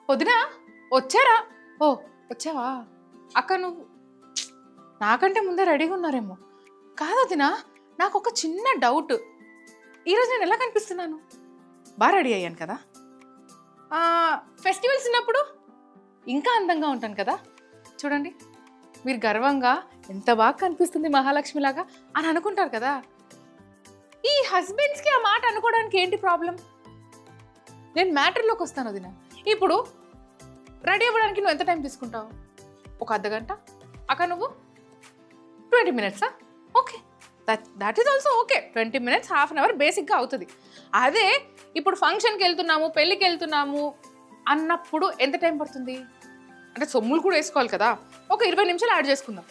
వదినా వచ్చారా? ఓ వచ్చావా అక్క? నువ్వు నాకంటే ముందే రెడీగా ఉన్నారేమో. కాదు వదినా, నాకు ఒక చిన్న డౌట్. ఈరోజు నేను ఎలా కనిపిస్తున్నాను? బాగా రెడీ అయ్యాను కదా? ఫెస్టివల్స్ ఉన్నప్పుడు ఇంకా అందంగా ఉంటాను కదా. చూడండి, మీరు గర్వంగా ఎంత బాగా కనిపిస్తుంది మహాలక్ష్మిలాగా అని అనుకుంటారు కదా. ఈ హస్బెండ్స్కి ఆ మాట అనుకోవడానికి ఏంటి ప్రాబ్లం? నేను మ్యాటర్లోకి వస్తాను వదినా. ఇప్పుడు రెడీ అవ్వడానికి నువ్వు ఎంత టైం తీసుకుంటావు? ఒక అర్ధగంట. అక్క నువ్వు 20 minutes. Okay, that is also okay. 20 minutes, half an hour బేసిక్గా అవుతుంది. అదే ఇప్పుడు ఫంక్షన్కి వెళ్తున్నాము, పెళ్ళికి వెళ్తున్నాము అన్నప్పుడు ఎంత టైం పడుతుంది? అంటే సొమ్ములు కూడా వేసుకోవాలి కదా. ఒక 20 నిమిషాలు యాడ్ చేసుకుందాం.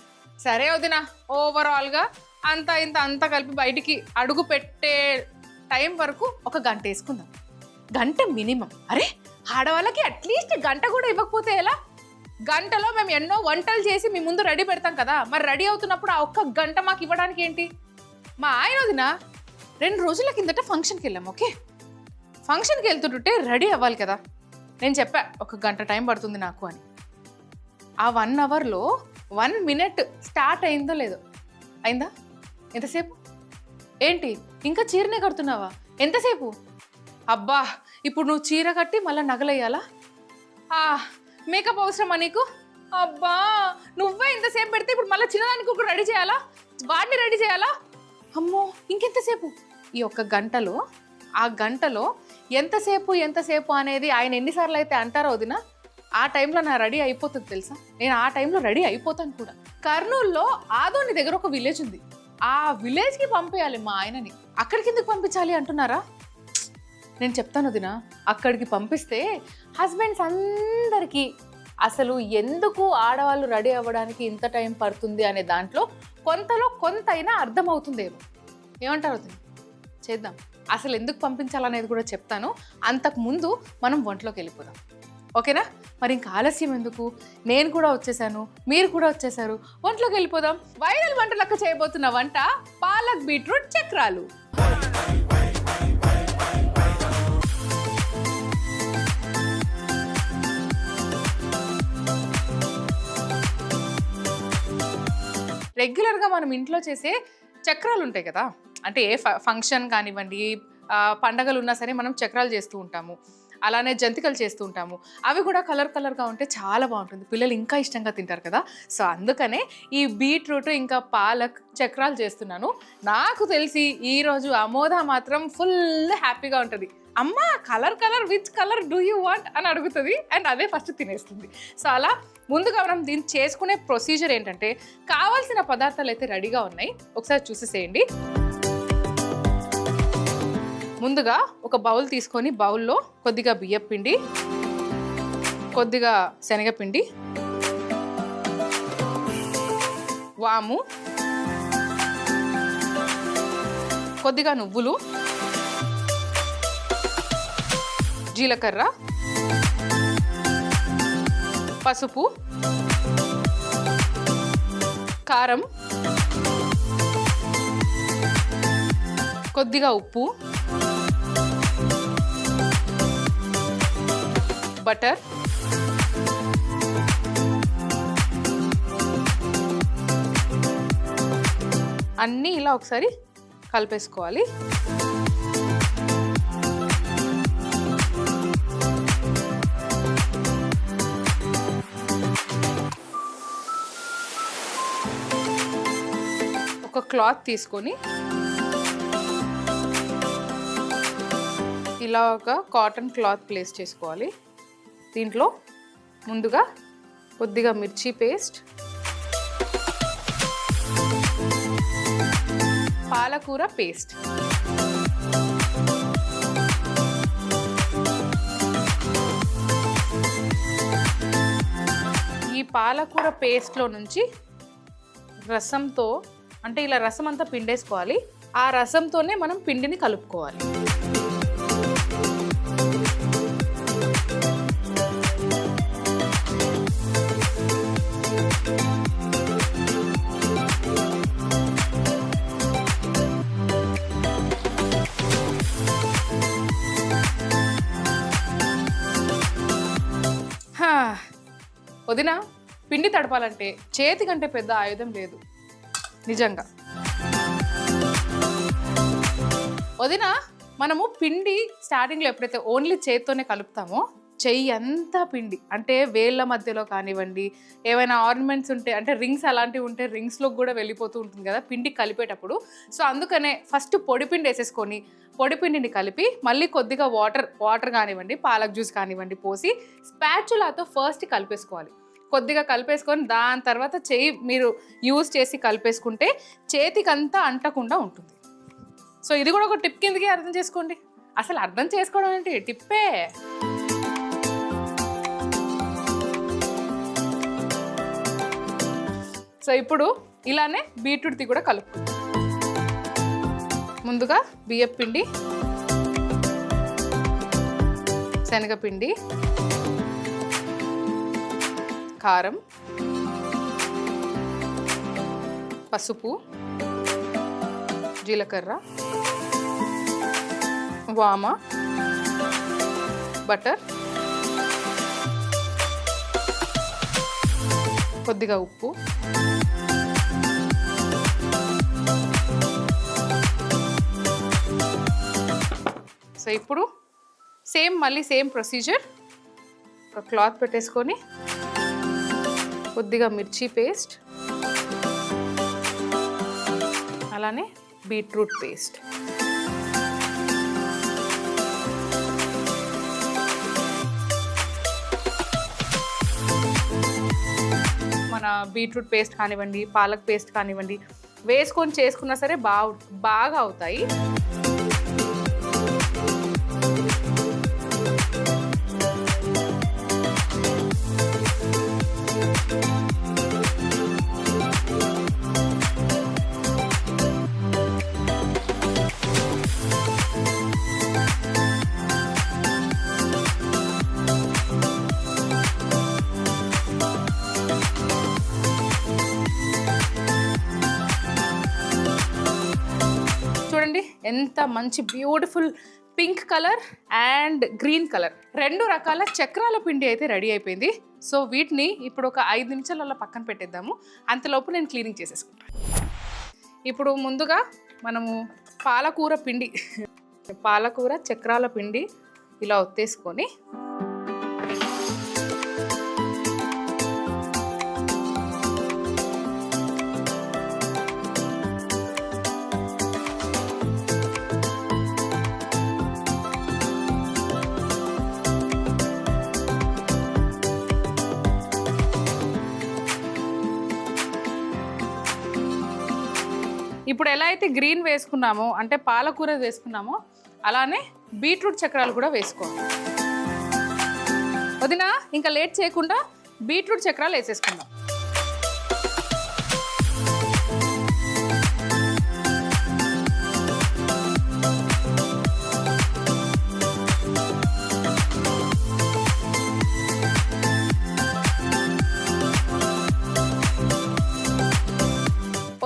సరే వదినా, ఓవరాల్గా అంతా కలిపి బయటికి అడుగు పెట్టే టైం వరకు ఒక గంట వేసుకుందాం. గంట మినిమం. అరే ఆడవాళ్ళకి అట్లీస్ట్ గంట కూడా ఇవ్వకపోతే ఎలా? గంటలో మేము ఎన్నో వంటలు చేసి మీ ముందు రెడీ పెడతాం కదా. మరి రెడీ అవుతున్నప్పుడు ఆ ఒక్క గంట మాకు ఇవ్వడానికి ఏంటి? మా ఆయన వదిన 2 రోజుల కిందట ఫంక్షన్కి వెళ్ళాం. ఓకే, ఫంక్షన్కి వెళ్తుంటే రెడీ అవ్వాలి కదా. నేను చెప్పా ఒక గంట టైం పడుతుంది నాకు అని. ఆ 1 అవర్లో 1 minute స్టార్ట్ అయిందో లేదో? అయిందా? ఎంతసేపు? ఏంటి ఇంకా చీరనే కడుతున్నావా? ఎంతసేపు? అబ్బా, ఇప్పుడు నువ్వు చీర కట్టి మళ్ళీ నగలయ్యాలా? మేకప్ అవసరమా నీకు? అబ్బా, నువ్వే ఇంతసేపు పెడితే ఇప్పుడు మళ్ళీ చిన్నదానికి ఒక రెడీ చేయాలా? వాడిని రెడీ చేయాలా? అమ్మో, ఇంకెంతసేపు? ఈ ఒక్క గంటలో, ఆ గంటలో ఎంతసేపు అనేది ఆయన ఎన్నిసార్లు అయితే అంటారో వదిన, ఆ టైంలో నా రెడీ అయిపోతుంది తెలుసా. నేను ఆ టైంలో రెడీ అయిపోతాను కూడా. కర్నూలులో ఆదోని దగ్గర ఒక విలేజ్ ఉంది. ఆ విలేజ్కి పంపేయాలి మా ఆయనని. అక్కడికి ఎందుకు పంపించాలి అంటున్నారా? నేను చెప్తాను వదినా, అక్కడికి పంపిస్తే హస్బెండ్స్ అందరికీ అసలు ఎందుకు ఆడవాళ్ళు రెడీ అవ్వడానికి ఇంత టైం పడుతుంది అనే దాంట్లో కొంతలో కొంతైనా అర్థమవుతుందేమో. ఏమంటారు వదినా? చేద్దాం. అసలు ఎందుకు పంపించాలనేది కూడా చెప్తాను. అంతకుముందు మనం వంటలోకి వెళ్ళిపోదాం. ఓకేనా? మరి ఇంకా ఆలస్యం ఎందుకు? నేను కూడా వచ్చేసాను, మీరు కూడా వచ్చేసారు. వంటలోకి వెళ్ళిపోదాం. వైరల్ వంటలకు చేయబోతున్న వంట పాలక్ బీట్రూట్ చక్రాలు. రెగ్యులర్గా మనం ఇంట్లో చేసే చక్రాలు ఉంటాయి కదా. అంటే ఏ ఫంక్షన్ కానివ్వండి, పండగలు ఉన్నా సరే మనం చక్రాలు చేస్తూ ఉంటాము. అలానే జంతికలు చేస్తూ ఉంటాము. అవి కూడా కలర్గా ఉంటే చాలా బాగుంటుంది. పిల్లలు ఇంకా ఇష్టంగా తింటారు కదా. సో అందుకనే ఈ బీట్రూట్ ఇంకా పాలక్ చక్రాలు చేస్తున్నాను. నాకు తెలిసి ఈరోజు అమోద మాత్రం ఫుల్ హ్యాపీగా ఉంటుంది. అమ్మ colour which colour do you want అని అడుగుతుంది. అండ్ అదే ఫస్ట్ తినేస్తుంది. సో అలా ముందుగా మనం దీన్ని చేసుకునే ప్రొసీజర్ ఏంటంటే, కావాల్సిన పదార్థాలు అయితే రెడీగా ఉన్నాయి. ఒకసారి చూసేసేయండి. ముందుగా ఒక బౌల్ తీసుకొని బౌల్లో కొద్దిగా బియ్యపిండి, కొద్దిగా శనగపిండి, వాము, కొద్దిగా నువ్వులు, జీలకర్ర, పసుపు, కారం, కొద్దిగా ఉప్పు, బటర్, అన్నీ ఇలా ఒకసారి కలిపేసుకోవాలి. ఒక క్లాత్ తీసుకొని ఇలా ఒక కాటన్ క్లాత్ ప్లేస్ చేసుకోవాలి. దీంట్లో ముందుగా కొద్దిగా మిర్చి పేస్ట్, పాలకూర పేస్ట్, ఈ పాలకూర పేస్ట్లో నుంచి రసంతో, అంటే ఇలా రసం అంతా పిండేసుకోవాలి. ఆ రసంతోనే మనం పిండిని కలుపుకోవాలి. వదిన, పిండి తడపాలంటే చేతి కంటే పెద్ద ఆయుధం లేదు నిజంగా. వదిన, మనము పిండి స్టార్టింగ్లో ఎప్పుడైతే ఓన్లీ చేత్తోనే కలుపుతామో చెయ్యి అంతా పిండి, అంటే వేళ్ళ మధ్యలో కానివ్వండి, ఏమైనా ఆర్నమెంట్స్ ఉంటే అంటే రింగ్స్ అలాంటివి ఉంటే రింగ్స్లోకి కూడా వెళ్ళిపోతూ ఉంటుంది కదా పిండి కలిపేటప్పుడు. సో అందుకనే ఫస్ట్ పొడిపిండి వేసేసుకొని పొడిపిండిని కలిపి మళ్ళీ కొద్దిగా వాటర్ కానివ్వండి, పాలక్ జ్యూస్ కానివ్వండి పోసి స్పాచులాతో ఫస్ట్ కలిపేసుకోవాలి. కొద్దిగా కలిపేసుకొని దాని తర్వాత చెయ్యి మీరు యూజ్ చేసి కలిపేసుకుంటే చేతికంతా అంటకుండా ఉంటుంది. సో ఇది కూడా ఒక టిప్ కిందకి అర్థం చేసుకోండి. అసలు అర్థం చేసుకోవడం ఏంటి, టిప్పే. సో ఇప్పుడు ఇలానే బీట్రూట్ది కూడా కలుపుకుందాం. ముందుగా బియ్యపిండి, శనగపిండి, కారం, పసుపు, జీలకర్ర, వామ, బటర్, కొద్దిగా ఉప్పు, సో ఇప్పుడు మళ్ళీ సేమ్ ప్రొసీజర్. ఒక క్లాత్ పెట్టేసుకొని కొద్దిగా మిర్చి పేస్ట్, అలానే బీట్రూట్ పేస్ట్, మన బీట్రూట్ పేస్ట్ కానివ్వండి, పాలక్ పేస్ట్ కానివ్వండి వేసుకొని చేసుకున్నా సరే బాగా అవుతాయి. చూడండి ఎంత మంచి beautiful pink colour and green colour 2 రకాల చక్రాల పిండి అయితే రెడీ అయిపోయింది. సో వీటిని ఇప్పుడు ఒక 5 నిమిషాలలో పక్కన పెట్టేద్దాము. అంతలోపు నేను క్లీనింగ్ చేసేసుకుంటాను. ఇప్పుడు ముందుగా మనము పాలకూర చక్రాల పిండి ఇలా ఒత్తేసుకొని ఇప్పుడు ఎలా అయితే గ్రీన్ వేసుకున్నామో అంటే పాలకూర వేసుకున్నామో అలానే బీట్రూట్ చక్రాలు కూడా వేసుకోవాలి. వదిన, ఇంకా లేట్ చేయకుండా బీట్రూట్ చక్రాలు వేసేసుకుందాం.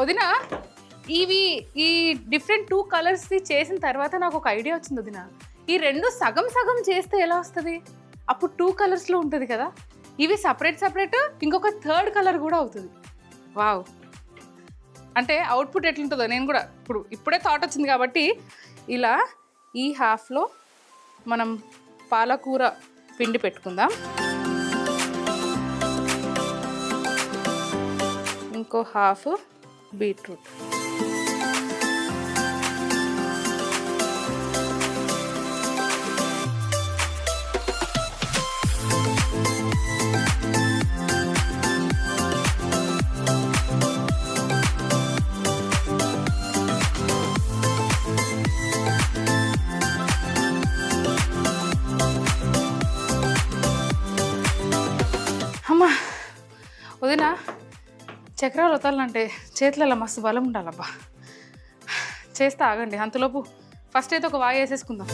వదిన, ఈ డిఫరెంట్ 2 కలర్స్ చేసిన తర్వాత నాకు ఒక ఐడియా వచ్చింది వదిన. ఈ 2 సగం సగం చేస్తే ఎలా వస్తుంది? అప్పుడు 2 కలర్స్లో ఉంటుంది కదా. ఇవి సపరేట్ ఇంకొక 3rd కలర్ కూడా అవుతుంది. వావ్, అంటే అవుట్పుట్ ఎట్లుంటుందో నేను కూడా ఇప్పుడే థాట్ వచ్చింది కాబట్టి ఇలా ఈ హాఫ్లో మనం పాలకూర పిండి పెట్టుకుందాం. ఇంకో హాఫ్ బీట్రూట్. అమ్మా వదిన, చక్రాలు వదలాలంటే చేతులలో మస్తు బలం ఉండాలబ్బా. చేస్తా ఆగండి. అంతలోపు ఫస్ట్ అయితే ఒక వాయి వేసేసుకుందాం.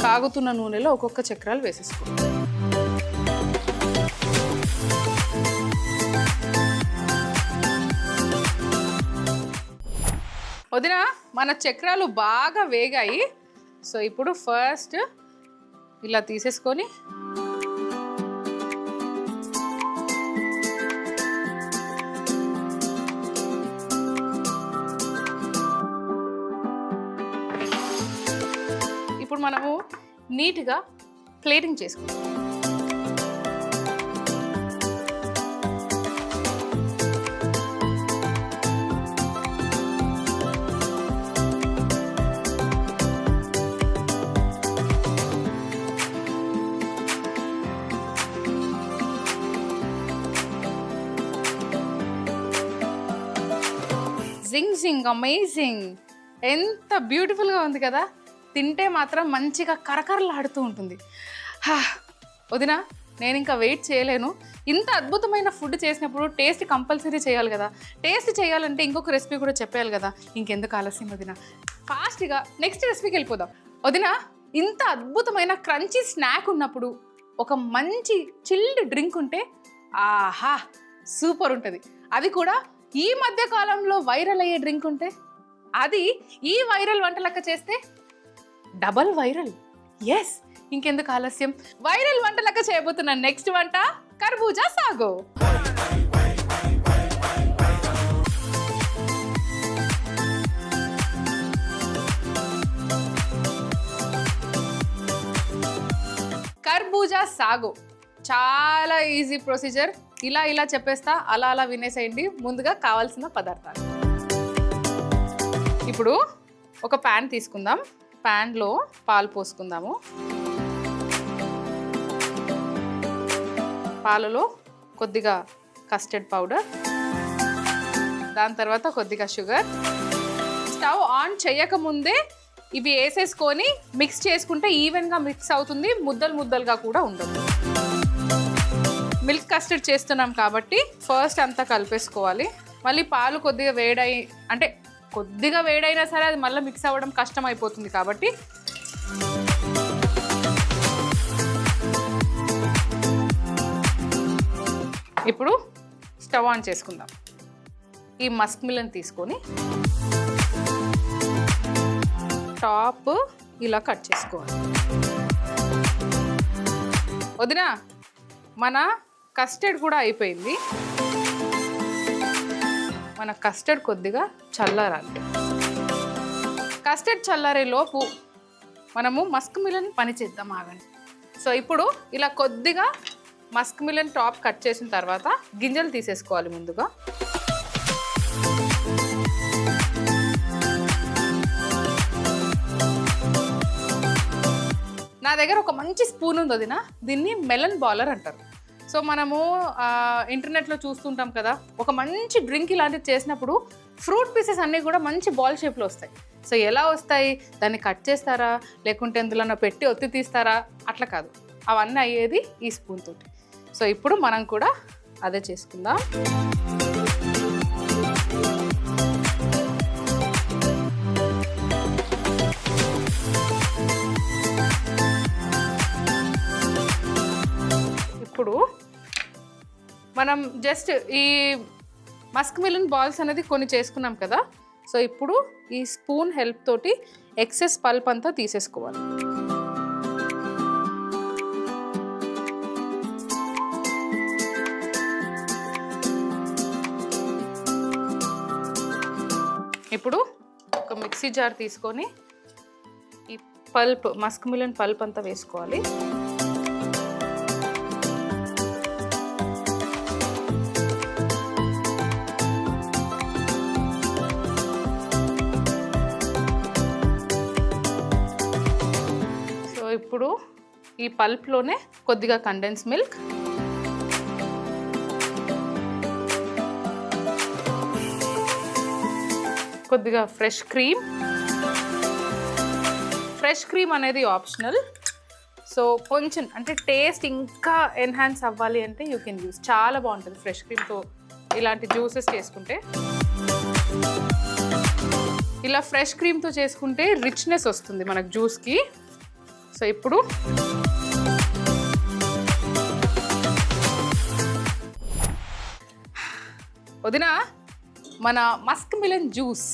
కాగుతున్న నూనెలో ఒక్కొక్క చక్రాలు వేసేసుకుందాం. వదిన, మన చక్రాలు బాగా వేగాయి. సో ఇప్పుడు ఫస్ట్ ఇలా తీసేసుకొని ఇప్పుడు మనము నీట్గా ప్లేటింగ్ చేసుకుంటాం. జింగ్ జింగ్, అమేజింగ్, ఎంత బ్యూటిఫుల్గా ఉంది కదా. తింటే మాత్రం మంచిగా కరకరలాడుతూ ఉంటుంది. వదినా, నేను ఇంకా వెయిట్ చేయలేను. ఇంత అద్భుతమైన ఫుడ్ చేసినప్పుడు టేస్ట్ కంపల్సరీ చేయాలి కదా. టేస్ట్ చేయాలంటే ఇంకొక రెసిపీ కూడా చెప్పేయాలి కదా. ఇంకెందుకు ఆలస్యం వదినా, ఫాస్ట్గా నెక్స్ట్ రెసిపీకి వెళ్ళిపోదాం. వదినా, ఇంత అద్భుతమైన క్రంచీ స్నాక్ ఉన్నప్పుడు ఒక మంచి చిల్డ్ డ్రింక్ ఉంటే ఆహా సూపర్ ఉంటుంది. అది కూడా ఈ మధ్య కాలంలో వైరల్ అయ్యే డ్రింక్ ఉంటే, అది ఈ వైరల్ వంట లెక్క చేస్తే డబల్ వైరల్. ఎస్, ఇంకెందుకు ఆలస్యం, వైరల్ వంట లెక్క చేయబోతున్న నెక్స్ట్ వంట కర్బూజా సాగో. కర్బూజా సాగో చాలా ఈజీ ప్రొసీజర్. ఇలా చెప్పేస్తా, అలా వినేసేయండి. ముందుగా కావాల్సిన పదార్థాలు. ఇప్పుడు ఒక ప్యాన్ తీసుకుందాం. ప్యాన్లో పాలు పోసుకుందాము. పాలలో కొద్దిగా కస్టర్డ్ పౌడర్, దాని తర్వాత కొద్దిగా షుగర్. స్టవ్ ఆన్ చేయకముందే ఇవి వేసేసుకొని మిక్స్ చేసుకుంటే ఈవెన్గా మిక్స్ అవుతుంది, ముద్దలుగా కూడా ఉండదు. మిల్క్ కస్టర్డ్ చేస్తున్నాం కాబట్టి ఫస్ట్ అంతా కలిపేసుకోవాలి. మళ్ళీ పాలు కొద్దిగా వేడైనా సరే అది మళ్ళీ మిక్స్ అవ్వడం కష్టం అయిపోతుంది కాబట్టి ఇప్పుడు స్టవ్ ఆన్ చేసుకుందాం. ఈ మస్క్ మిలన్ తీసుకొని టాప్ ఇలా కట్ చేసుకోవాలి. వదినా, మన కస్టర్డ్ కూడా అయిపోయింది. మన కస్టర్డ్ కొద్దిగా చల్లారాలి. కస్టర్డ్ చల్లారే లోపు మనము మస్క్ మిలన్ పని చేద్దాం, ఆగండి. సో ఇప్పుడు ఇలా కొద్దిగా మస్క్ మిలన్ టాప్ కట్ చేసిన తర్వాత గింజలు తీసేసుకోవాలి ముందుగా. నా దగ్గర ఒక మంచి స్పూన్ ఉంది వదినా, దీన్ని మెలన్ బాలర్ అంటారు. సో మనము ఇంటర్నెట్లో చూస్తుంటాం కదా, ఒక మంచి డ్రింక్ ఇలాంటివి చేసినప్పుడు ఫ్రూట్ పీసెస్ అన్నీ కూడా మంచి బాల్ షేప్లో వస్తాయి. సో ఎలా వస్తాయి, దాన్ని కట్ చేస్తారా లేకుంటే ఎందులో పెట్టి ఒత్తి తీస్తారా, అట్లా కాదు, అవన్నీ అయ్యేది ఈ స్పూన్ తోటి. సో ఇప్పుడు మనం కూడా అదే చేసుకుందాం. ఇప్పుడు మనం జస్ట్ ఈ మస్క్ మిలన్ బాల్స్ అనేది కొన్ని చేసుకున్నాం కదా. సో ఇప్పుడు ఈ స్పూన్ హెల్ప్ తోటి ఎక్సెస్ పల్ప్ అంతా తీసేసుకోవాలి. ఇప్పుడు ఒక మిక్సీ జార్ తీసుకొని ఈ పల్ప్, మస్క్ మిలన్ పల్ప్ అంతా వేసుకోవాలి. ఇప్పుడు ఈ పల్ప్లోనే కొద్దిగా కండెన్స్ మిల్క్, కొద్దిగా ఫ్రెష్ క్రీమ్. ఫ్రెష్ క్రీమ్ అనేది ఆప్షనల్. సో కొంచెం అంటే టేస్ట్ ఇంకా ఎన్హాన్స్ అవ్వాలి అంటే యూ కెన్ యూస్, చాలా బాగుంటుంది ఫ్రెష్ క్రీమ్తో ఇలాంటి జ్యూసెస్ చేసుకుంటే. ఇలా ఫ్రెష్ క్రీమ్తో చేసుకుంటే రిచ్నెస్ వస్తుంది మనకు జ్యూస్కి. సో ఇప్పుడు వదినా, మన మస్క్ మిలన్ జ్యూస్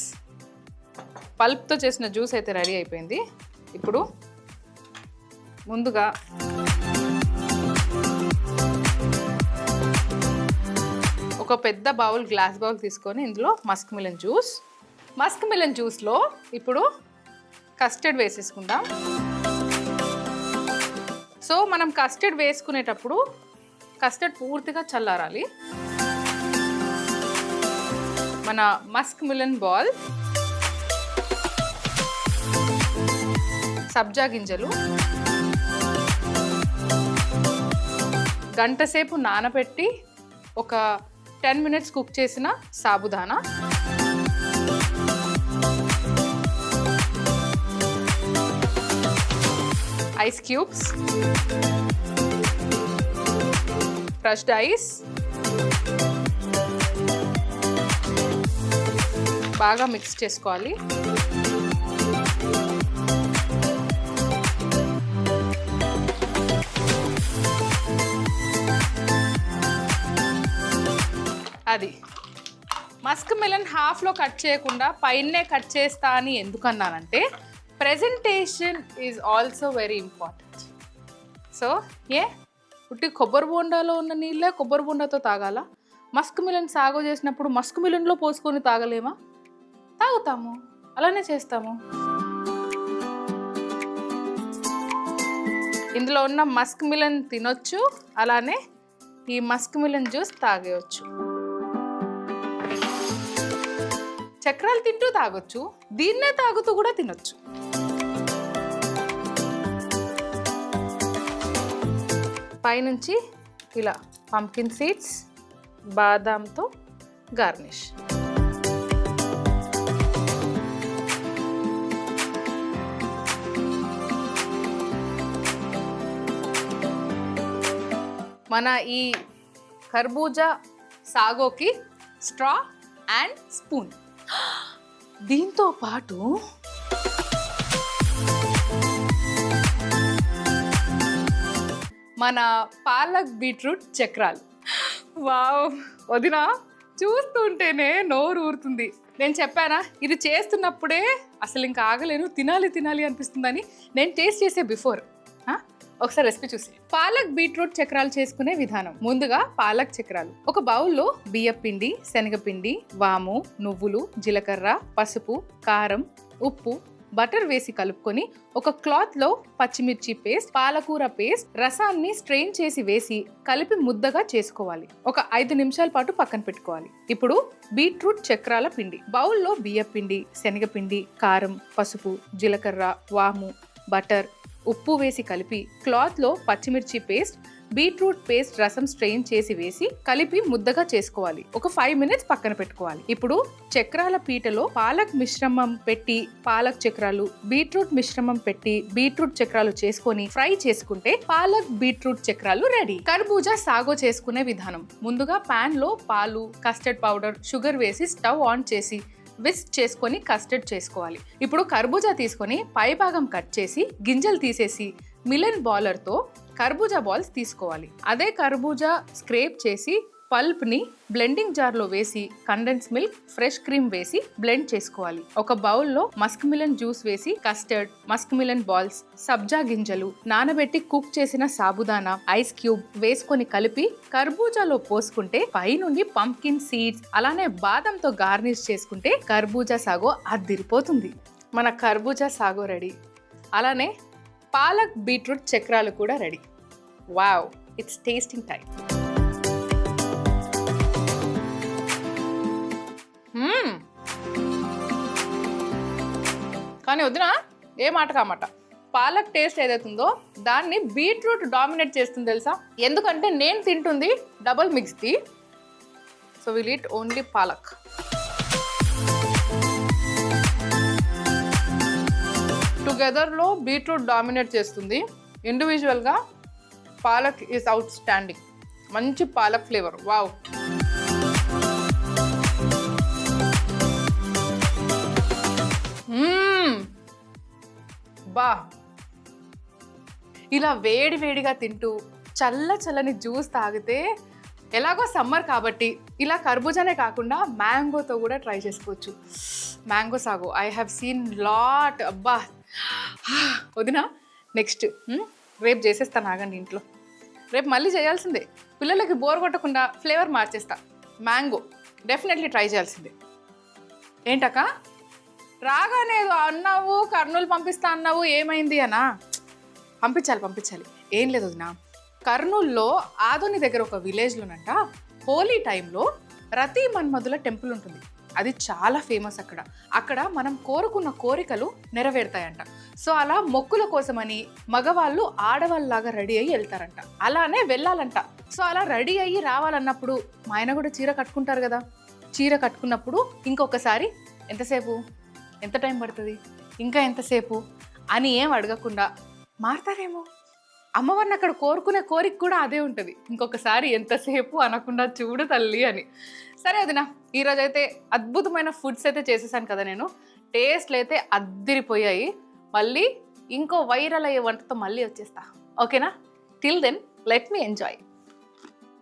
పల్ప్తో చేసిన జ్యూస్ అయితే రెడీ అయిపోయింది. ఇప్పుడు ముందుగా ఒక పెద్ద బౌల్, గ్లాస్ బౌల్ తీసుకొని ఇందులో మస్క్ మిలన్ జ్యూస్లో ఇప్పుడు కస్టర్డ్ వేసేసుకుందాం. సో మనం కస్టర్డ్ వేసుకునేటప్పుడు కస్టర్డ్ పూర్తిగా చల్లారాలి. మన మస్క్ మిలన్ బాల్, సబ్జా గింజలు, గంట సేపు నానబెట్టి ఒక 10 minutes కుక్ చేసిన sabudana, ice cubes, crushed ice, బాగా మిక్స్ చేసుకోవాలి. అది మస్క్ మిలన్ హాఫ్లో కట్ చేయకుండా పైనే కట్ చేస్తా అని ఎందుకన్నానంటే presentation is also very important. So ఉట్టి కొబ్బరి బోండాలో ఉన్న నీళ్ళే కొబ్బరి బోండాతో తాగాల? మస్క్ మిలన్ సాగు చేసినప్పుడు మస్క్ మిలన్లో పోసుకొని తాగలేమా? తాగుతాము, అలానే చేస్తాము. ఇందులో ఉన్న మస్క్ మిలన్ తినొచ్చు, అలానే ఈ మస్క్ మిలన్ జ్యూస్ తాగేయచ్చు. చక్రాలు తింటూ తాగొచ్చు, దీన్నే తాగుతూ కూడా తినొచ్చు. పైనుంచి ఇలా పంకిన్ సీడ్స్, బాదాంతో గార్నిష్. మన ఈ కర్బూజా సాగోకి స్ట్రా అండ్ స్పూన్. దీంతో పాటు మన పాలక్ బీట్రూట్ చక్రాలు. వావ్ వదినా, చూస్తుంటేనే నోరు ఊరుతుంది. నేను చెప్పానా ఇది చేస్తున్నప్పుడే అసలు ఇంకా ఆగలేను, తినాలి అనిపిస్తుందని. నేను టేస్ట్ చేసే బిఫోర్ ఒకసారి రెసిపీ చూసి. పాలక్ బీట్రూట్ చక్రాలు చేసుకునే విధానం. ముందుగా పాలక్ చక్రాలు. ఒక బౌల్లో బియ్యపిండి, శనగపిండి, వాము, నువ్వులు, జీలకర్ర, పసుపు, కారం, ఉప్పు, బటర్ వేసి కలుపుకొని ఒక క్లాత్ లో పచ్చిమిర్చి పేస్ట్, పాలకూర పేస్ట్, రసాన్ని స్ట్రెయిన్ చేసి వేసి కలిపి ముద్దగా చేసుకోవాలి. ఒక 5 నిమిషాల పాటు పక్కన పెట్టుకోవాలి. ఇప్పుడు బీట్రూట్ చక్రాల పిండి. బౌల్లో బియ్యపిండి, శనగపిండి, కారం, పసుపు, జీలకర్ర, వాము, బటర్, ఉప్పు వేసి కలిపి క్లాత్ లో పచ్చిమిర్చి పేస్ట్, బీట్రూట్ పేస్ట్ రసం స్ట్రెయిన్ చేసి వేసి కలిపి ముద్దగా చేసుకోవాలి. ఒక 5 minutes పక్కన పెట్టుకోవాలి. ఇప్పుడు చక్రాల పీటలో పాలక్ మిశ్రమం పెట్టి పాలక్ చక్రాలు, బీట్రూట్ మిశ్రమం పెట్టి బీట్రూట్ చక్రాలు చేసుకొని ఫ్రై చేసుకుంటే పాలక్ బీట్రూట్ చక్రాలు రెడీ. కర్బూజా సాగో చేసుకునే విధానం. ముందుగా పాన్ లో పాలు, కస్టర్డ్ పౌడర్, షుగర్ వేసి స్టవ్ ఆన్ చేసి విస్క్ చేసుకొని కస్టర్డ్ చేసుకోవాలి. ఇప్పుడు కర్బూజా తీసుకొని పై భాగం కట్ చేసి గింజలు తీసేసి మిలన్ బాలర్తో కర్బూజా బాల్స్ తీసుకోవాలి. అదే కర్బూజా స్క్రేప్ చేసి పల్ప్ ని బ్లెండింగ్ జార్ లో వేసి కండెన్స్ మిల్క్, ఫ్రెష్ క్రీమ్ వేసి బ్లెండ్ చేసుకోవాలి. ఒక బౌల్లో మస్క్ మిలన్ జ్యూస్ వేసి కస్టర్డ్, మస్క్ మిలన్ బాల్స్, సబ్జా గింజలు, నానబెట్టి కుక్ చేసిన సాబుదానా, ఐస్ క్యూబ్ వేసుకొని కలిపి కర్బూజాలో పోసుకుంటే పై నుండి పంకిన్ సీడ్స్ అలానే బాదంతో గార్నిష్ చేసుకుంటే కర్బూజా సాగో అద్దిరిపోతుంది. మన కర్బూజా సాగో రెడీ. అలానే పాలక్ బీట్రూట్ చక్రాలు కూడా ready. Wow, it's tasting time. కానీ వద్దునా, ఏ మాట కామాట పాలక్ టేస్ట్ ఏదైతుందో దాన్ని బీట్రూట్ డామినేట్ చేస్తుంది తెలుసా? ఎందుకంటే నేను తింటుంది డబుల్ మిక్స్ది. So will eat only palak. టుగెదర్లో బీట్రూట్ డామినేట్ చేస్తుంది, ఇండివిజువల్గా పాలక్ ఈజ్ అవుట్ స్టాండింగ్. మంచి పాలక్ ఫ్లేవర్. వావ్. బా, ఇలా వేడి వేడిగా తింటూ చల్లని జ్యూస్ తాగితే, ఎలాగో సమ్మర్ కాబట్టి ఇలా కర్బూజానే కాకుండా మ్యాంగోతో కూడా ట్రై చేసుకోవచ్చు. Mango sago I have seen lot. అబ్బా వదినా, నెక్స్ట్ రేపు చేసేస్తాను ఆగండి ఇంట్లో. రేపు మళ్ళీ చేయాల్సిందే. పిల్లలకి బోర్ కొట్టకుండా ఫ్లేవర్ మార్చేస్తా. మ్యాంగో డెఫినెట్లీ ట్రై చేయాల్సిందే. ఏంటక్క రాగానే ఏదో అన్నావు, కర్నూలు పంపిస్తా అన్నావు, ఏమైంది అనా? పంపించాలి. ఏం లేదు వదినా, కర్నూలులో ఆదోని దగ్గర ఒక విలేజ్లోనంట హోలీ టైంలో రతి మన్మధుల టెంపుల్ ఉంటుంది. అది చాలా ఫేమస్ అక్కడ మనం కోరుకున్న కోరికలు నెరవేరుతాయంట. సో అలా మొక్కుల కోసమని మగవాళ్ళు ఆడవాళ్ళలాగా రెడీ అయ్యి వెళ్తారంట. అలానే వెళ్ళాలంట. సో అలా రెడీ అయ్యి రావాలన్నప్పుడు మా ఆయన కూడా చీర కట్టుకుంటారు కదా. చీర కట్టుకున్నప్పుడు ఇంకొకసారి ఎంతసేపు, ఎంత టైం పడుతుంది, ఇంకా ఎంతసేపు అని ఏం అడగకుండా మారతారేమో. అమ్మవారిని అక్కడ కోరుకునే కోరిక కూడా అదే ఉంటుంది, ఇంకొకసారి ఎంతసేపు అనకుండా చూడు తల్లి అని. సరే వదినా, ఈరోజు అయితే అద్భుతమైన ఫుడ్స్ అయితే చేసేసాను కదా నేను. టేస్ట్లు అయితే అద్దిరిపోయాయి. మళ్ళీ ఇంకో వైరల్ అయ్యే వంటతో మళ్ళీ వచ్చేస్తా, ఓకేనా? Till then let me enjoy.